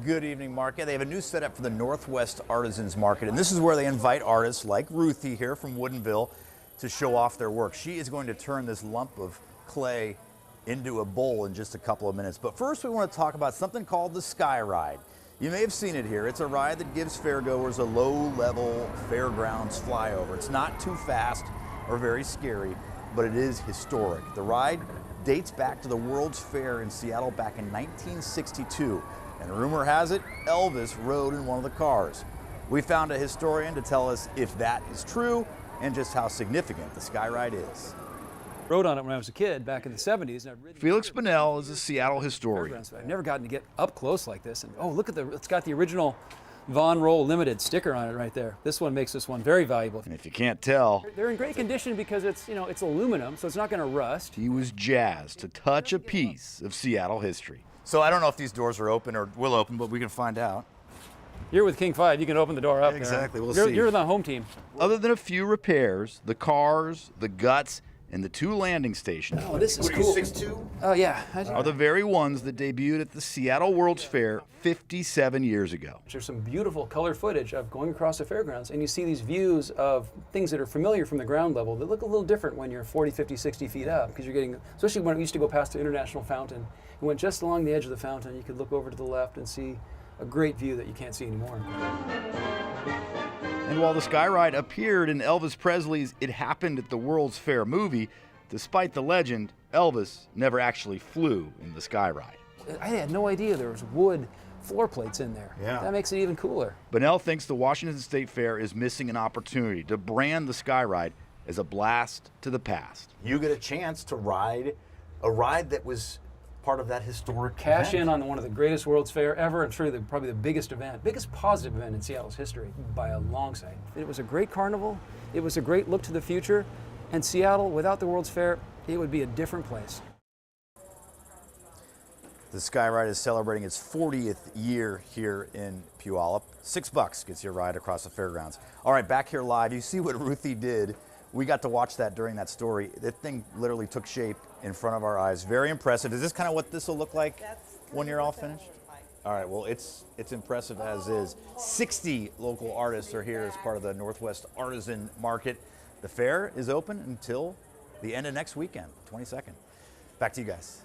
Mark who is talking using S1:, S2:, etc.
S1: Good evening, Mark. Yeah, they have a new setup for the Northwest Artisans Market, and this is where they invite artists like Ruthie here from Woodinville to show off their work. She is going to turn this lump of clay into a bowl in just a couple of minutes. But first we want to talk about something called the Skyride. You may have seen it here. It's a ride that gives fairgoers a low-level fairgrounds flyover. It's not too fast or very scary, but it is historic. The ride dates back to the World's Fair in Seattle back in 1962. And rumor has it, Elvis rode in one of the cars. We found a historian to tell us if that is true and just how significant the Skyride is.
S2: Rode on it when I was a kid back in the 70s.
S1: Felix Bunnell is a Seattle historian.
S2: I've never gotten to get up close like this. And oh, look at it's got the original Von Roll Limited sticker on it right there. This one makes this one very valuable.
S1: And if you can't tell,
S2: they're in great condition because it's, it's aluminum, so it's not going to rust.
S1: He was jazzed to touch a piece of Seattle history. So I don't know if these doors are open or will open, but we can find out.
S2: You're with King 5, you can open the door up.
S1: Exactly,
S2: there.
S1: We'll see.
S2: You're the home team.
S1: Other than a few repairs, the cars, the guts, and the two landing stations.
S2: Oh, this is cool.
S1: 6'2"?
S2: Oh, yeah.
S1: Are the very ones that debuted at the Seattle World's Fair 57 years ago.
S2: There's some beautiful color footage of going across the fairgrounds, and you see these views of things that are familiar from the ground level that look a little different when you're 40, 50, 60 feet up, because you're getting, especially when we used to go past the International Fountain, and went just along the edge of the fountain, you could look over to the left and see a great view that you can't see anymore.
S1: And while the Skyride appeared in Elvis Presley's It Happened at the World's Fair movie, despite the legend, Elvis never actually flew in the Skyride.
S2: I had no idea there was wood floor plates in there.
S1: Yeah.
S2: That makes it even cooler.
S1: Bunnell thinks the Washington State Fair is missing an opportunity to brand the Skyride as a blast to the past.
S3: You get a chance to ride a ride that was part of that historic
S2: Cash
S3: event.
S2: in on one of the greatest World's Fair ever, and truly probably the biggest positive event in Seattle's history by a long sight. It was a great carnival, it was a great look to the future, and Seattle, without the World's Fair, it would be a different place.
S1: The Skyride is celebrating its 40th year here in Puyallup. $6 gets you a ride across the fairgrounds. All right, back here live, you see what Ruthie did. We got to watch that during that story. That thing literally took shape in front of our eyes. Very impressive. Is this kind of what this will look like when you're all finished? All right, well, it's impressive as is. 60 local artists are here as part of the Northwest Artisan Market. The fair is open until the end of next weekend, 22nd. Back to you guys.